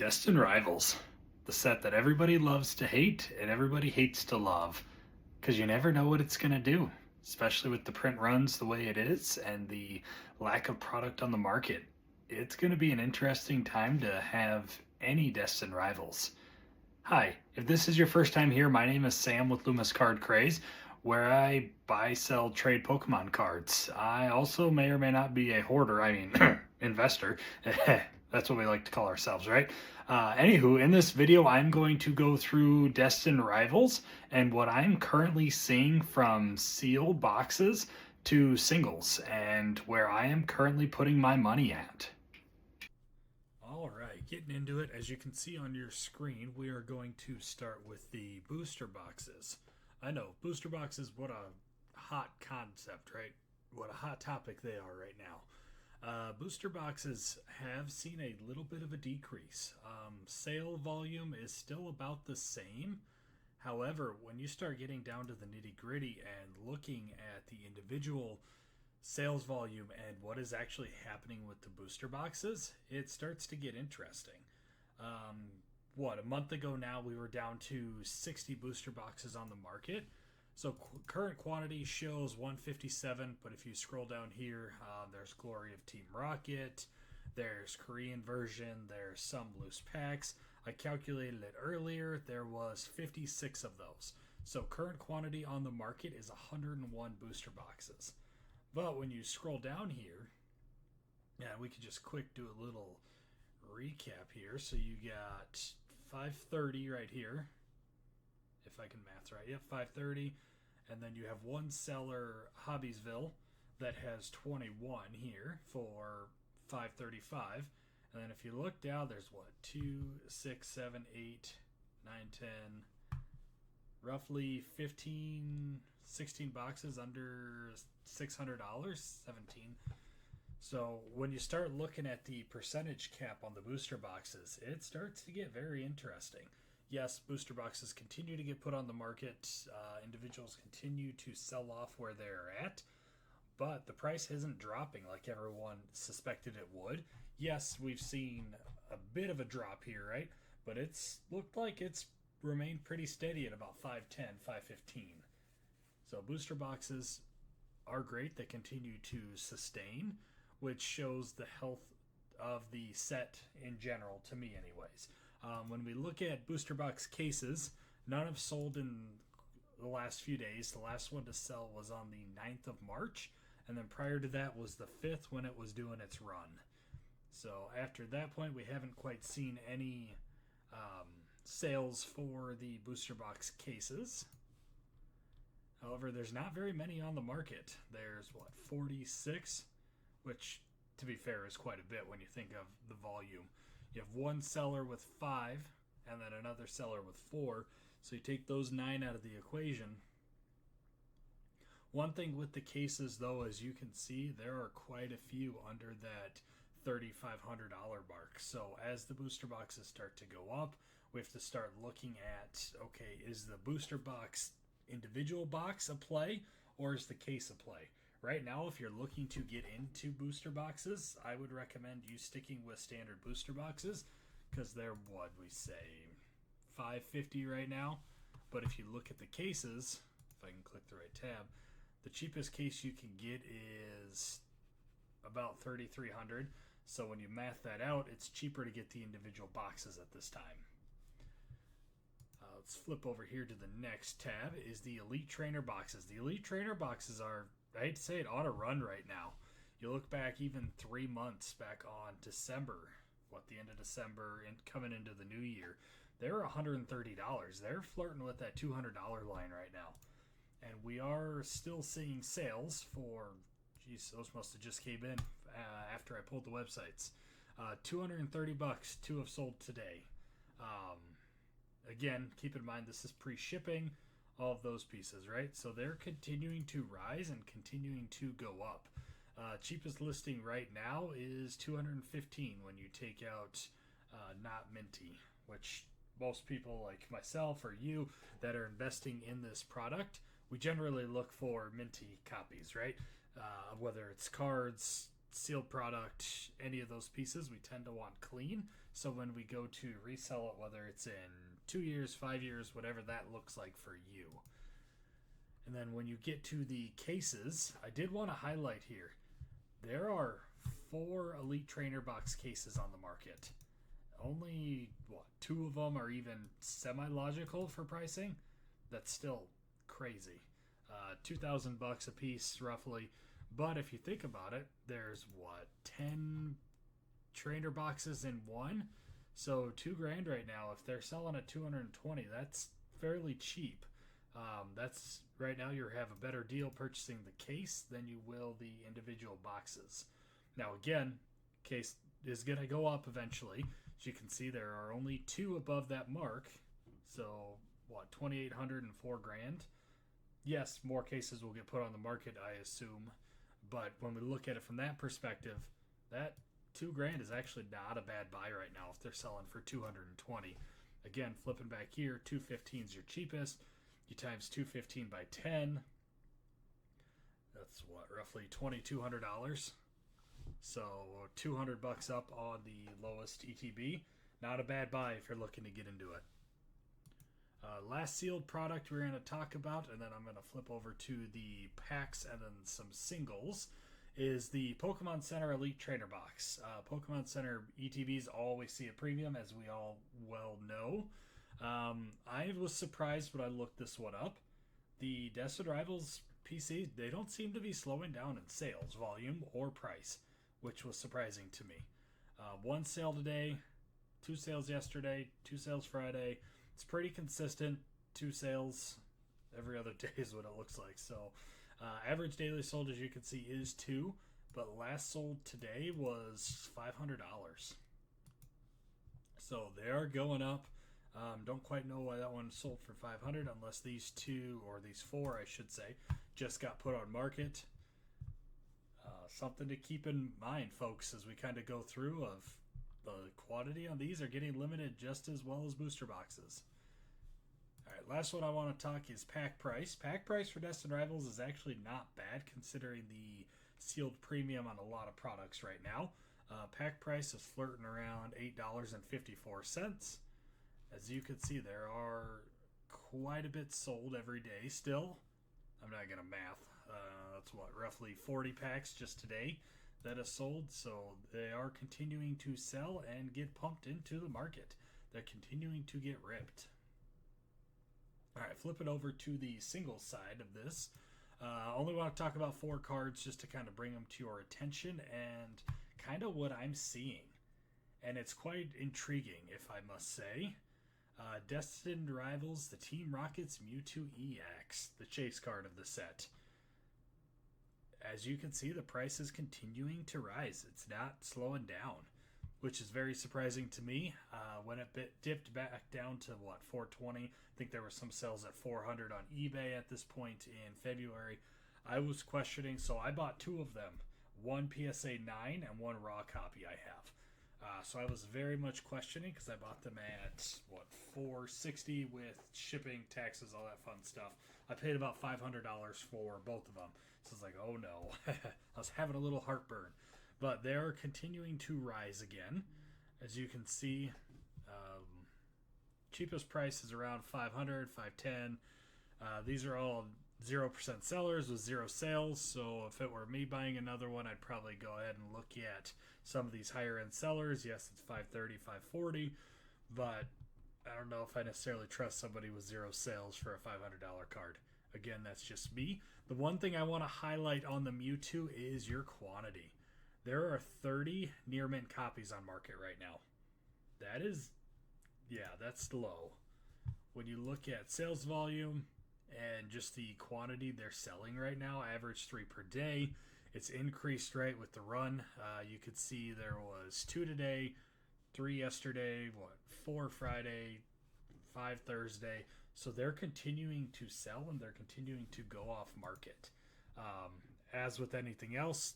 Destined Rivals, the set that everybody loves to hate and everybody hates to love, because you never know what it's going to do, especially with the print runs the way it is and the lack of product on the market. It's going to be an interesting time to have any Destined Rivals. Hi, if this is your first time here, my name is Sam with Loomis Card Craze, where I buy, sell, trade Pokemon cards. I also may or may not be a hoarder, investor. That's what we like to call ourselves, right? Anywho, in this video, I'm going to go through Destined Rivals and what I'm currently seeing from sealed boxes to singles and where I am currently putting my money at. All right, getting into it. As you can see on your screen, we are going to start with the booster boxes. I know, booster boxes, what a hot concept, right? What a hot topic they are right now. Booster boxes have seen a little bit of a decrease. Sale volume is still about the same. However, when you start getting down to the nitty gritty and looking at the individual sales volume and what is actually happening with the booster boxes, it starts to get interesting. A month ago now, we were down to 60 booster boxes on the market. So current quantity shows 157, but if you scroll down here, there's Glory of Team Rocket, there's Korean version, there's some loose packs. I calculated it earlier, there was 56 of those. So current quantity on the market is 101 booster boxes. But when you scroll down here, we could just quick do a little recap here. So you got 530 right here, if I can math right. Yep, 530. And then you have one seller, Hobbiesville, that has 21 here for 535. And then if you look down, there's 2, 6, 7, 8, 9, 10, roughly 15, 16 boxes under $600, 17. So when you start looking at the percentage cap on the booster boxes, it starts to get very interesting. Yes, booster boxes continue to get put on the market. Individuals continue to sell off where they're at, but the price isn't dropping like everyone suspected it would. Yes, we've seen a bit of a drop here, right? But it's looked like it's remained pretty steady at about 510, 515. So booster boxes are great. They continue to sustain, which shows the health of the set in general, to me anyways. When we look at booster box cases, none have sold in the last few days. The last one to sell was on the 9th of March, and then prior to that was the 5th when it was doing its run. So after that point, we haven't quite seen any sales for the booster box cases. However, there's not very many on the market. There's 46, which to be fair is quite a bit when you think of the volume. You have one seller with 5 and then another seller with 4. So you take those 9 out of the equation. One thing with the cases, though, as you can see, there are quite a few under that $3,500 mark. So as the booster boxes start to go up, we have to start looking at, okay, is the booster box individual box a play or is the case a play? Right now, if you're looking to get into booster boxes, I would recommend you sticking with standard booster boxes because they're, what we say, $550 right now. But if you look at the cases, if I can click the right tab, the cheapest case you can get is about $3,300. So when you math that out, it's cheaper to get the individual boxes at this time. Let's flip over here to the next tab is the Elite Trainer boxes. The Elite Trainer boxes are, I hate to say it, on a run right now. You look back even 3 months back on December, the end of December and coming into the new year, they were $130. They're flirting with that $200 line right now. And we are still seeing sales for, those must have just came in after I pulled the websites. $230, 2 have sold today. Again, keep in mind this is pre-shipping, all of those pieces, right? So they're continuing to rise and continuing to go up. Cheapest listing right now is $215 when you take out not minty, which most people like myself or you that are investing in this product, we generally look for minty copies, right? Whether it's cards, sealed product, any of those pieces, we tend to want clean. So when we go to resell it, whether it's in 2 years, 5 years, whatever that looks like for you. And then when you get to the cases, I did want to highlight here, there are 4 Elite Trainer Box cases on the market. Only, 2 of them are even semi-logical for pricing. That's still crazy. $2,000 a piece, roughly. But if you think about it, there's 10 trainer boxes in one. So $2,000 right now. If they're selling at 220, that's fairly cheap. That's right now you have a better deal purchasing the case than you will the individual boxes. Now again, case is going to go up eventually. As you can see, there are only 2 above that mark. So 2,800 and $4,000. Yes, more cases will get put on the market, I assume. But when we look at it from that perspective, that $2,000 is actually not a bad buy right now if they're selling for 220. Again, flipping back here, 215 is your cheapest. You times 215 by 10. That's roughly $2,200. So $200 up on the lowest ETB. Not a bad buy if you're looking to get into it. Last sealed product we're going to talk about, and then I'm going to flip over to the packs and then some singles, is the Pokemon Center Elite Trainer Box. Pokemon Center ETBs always see a premium, as we all well know. I was surprised when I looked this one up. The Destined Rivals PC, they don't seem to be slowing down in sales, volume, or price, which was surprising to me. 1 sale today, 2 sales yesterday, 2 sales Friday. It's pretty consistent. 2 sales every other day is what it looks like. So average daily sold, as you can see, is 2, but last sold today was $500. So they are going up. Don't quite know why that one sold for $500 unless these 2, or these 4 I should say, just got put on market. Something to keep in mind, folks, as we kind of go through of the quantity on these are getting limited just as well as booster boxes. Alright, last one I want to talk is pack price. Pack price for Destined Rivals is actually not bad considering the sealed premium on a lot of products right now. Pack price is flirting around $8.54. As you can see, there are quite a bit sold every day still. I'm not going to math. That's roughly 40 packs just today that is sold. So they are continuing to sell and get pumped into the market. They're continuing to get ripped. All right, flip it over to the single side of this. Only want to talk about 4 cards just to kind of bring them to your attention and kind of what I'm seeing. And it's quite intriguing, if I must say. Destined Rivals, the Team Rocket's Mewtwo EX, the chase card of the set. As you can see, the price is continuing to rise. It's not slowing down, which is very surprising to me. When it dipped back down to, $420? I think there were some sales at $400 on eBay at this point in February. I was questioning, so I bought 2 of them. One PSA 9 and one raw copy I have. So I was very much questioning because I bought them at $460 with shipping, taxes, all that fun stuff. I paid about $500 for both of them. So I was like, oh no. I was having a little heartburn. But they're continuing to rise again. As you can see, cheapest price is around $500, $510. These are all 0% sellers with 0 sales, so if it were me buying another one, I'd probably go ahead and look at some of these higher end sellers. Yes, it's $530, $540, but I don't know if I necessarily trust somebody with 0 sales for a $500 card. Again, that's just me. The one thing I want to highlight on the Mewtwo is your quantity. There are 30 near mint copies on market right now. That is, that's low. When you look at sales volume and just the quantity they're selling right now, average 3 per day. It's increased right with the run. You could see there was 2 today, 3 yesterday, 4 Friday, 5 Thursday. So they're continuing to sell and they're continuing to go off market. As with anything else,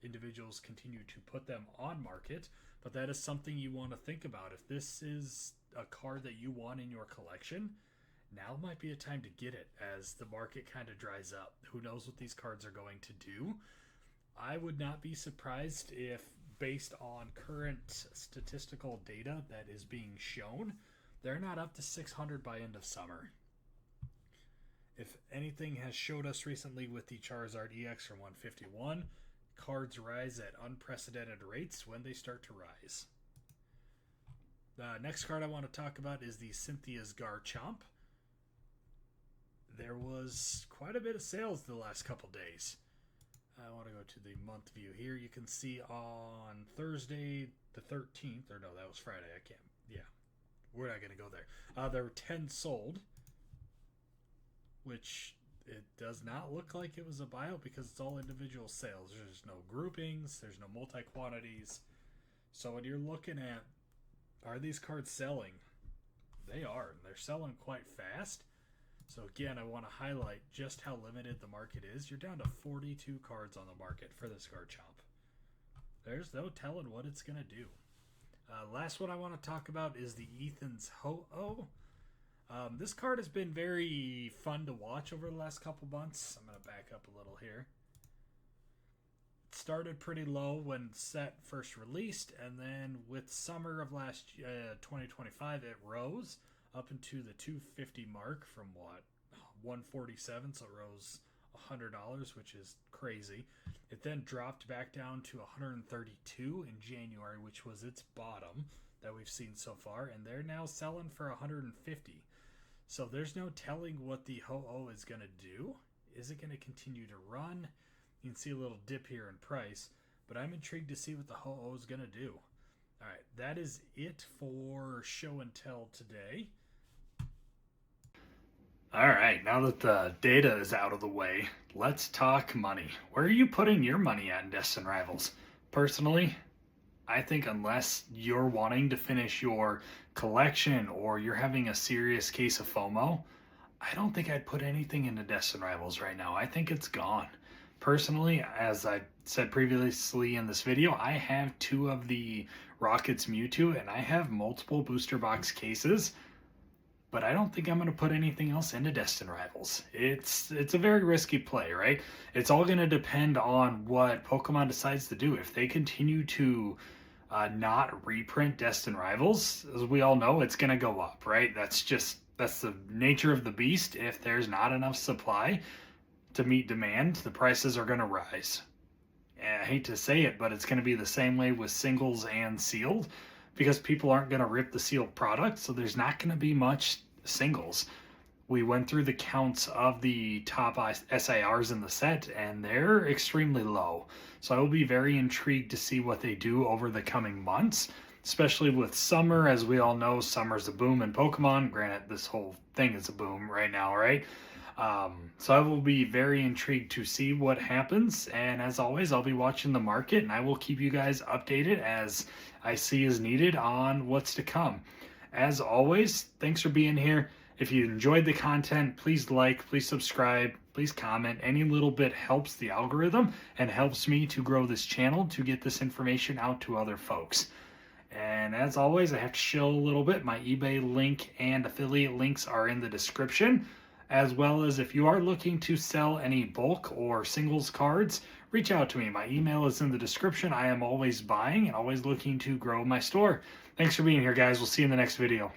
individuals continue to put them on market, but that is something you want to think about. If this is a card that you want in your collection, now might be a time to get it as the market kind of dries up. Who knows what these cards are going to do? I would not be surprised if, based on current statistical data that is being shown, they're not up to 600 by end of summer. If anything has showed us recently with the Charizard EX from 151, cards rise at unprecedented rates when they start to rise. The next card I want to talk about is the Cynthia's Garchomp. There was quite a bit of sales the last couple days. I want to go to the month view here. You can see on Thursday the 13th, or no, that was Friday. I can't. Yeah, we're not going to go there. There were 10 sold, which it does not look like it was a buyout because it's all individual sales. There's no groupings. There's no multi-quantities. So when you're looking at, are these cards selling? They are. They're selling quite fast. So again, I want to highlight just how limited the market is. You're down to 42 cards on the market for this Garchomp. There's no telling what it's going to do. Last one I want to talk about is the Ethan's Ho-Oh. This card has been very fun to watch over the last couple months. I'm going to back up a little here. It started pretty low when set first released, and then with summer of last 2025, it rose up into the 250 mark from what, 147, so it rose $100, which is crazy. It then dropped back down to 132 in January, which was its bottom that we've seen so far, and they're now selling for 150. So there's no telling what the Ho-Oh is going to do. Is it going to continue to run? You can see a little dip here in price, but I'm intrigued to see what the Ho-Oh is going to do. All right, that is it for show and tell today. All right, now that the data is out of the way, let's talk money. Where are you putting your money at in Destined Rivals? Personally, I think unless you're wanting to finish your collection or you're having a serious case of FOMO, I don't think I'd put anything into Destined Rivals right now. I think it's gone. Personally, as I said previously in this video, I have 2 of the Rockets Mewtwo and I have multiple booster box cases, but I don't think I'm going to put anything else into Destined Rivals. It's a very risky play, right? It's all going to depend on what Pokemon decides to do. If they continue to not reprint Destined Rivals, as we all know, it's going to go up, right? That's the nature of the beast. If there's not enough supply to meet demand, the prices are going to rise. And I hate to say it, but it's going to be the same way with singles and sealed, because people aren't going to rip the sealed product, so there's not going to be much singles. We went through the counts of the top SIRs in the set, and they're extremely low. So I will be very intrigued to see what they do over the coming months, especially with summer. As we all know, summer's a boom in Pokemon. Granted, this whole thing is a boom right now, right? So I will be very intrigued to see what happens, and as always, I'll be watching the market, and I will keep you guys updated as I see as needed on what's to come. As always, thanks for being here. If you enjoyed the content, please like, please subscribe, please comment. Any little bit helps the algorithm and helps me to grow this channel to get this information out to other folks. And as always, I have to shill a little bit. My eBay link and affiliate links are in the description, as well as if you are looking to sell any bulk or singles cards, reach out to me. My email is in the description. I am always buying and always looking to grow my store. Thanks for being here, guys. We'll see you in the next video.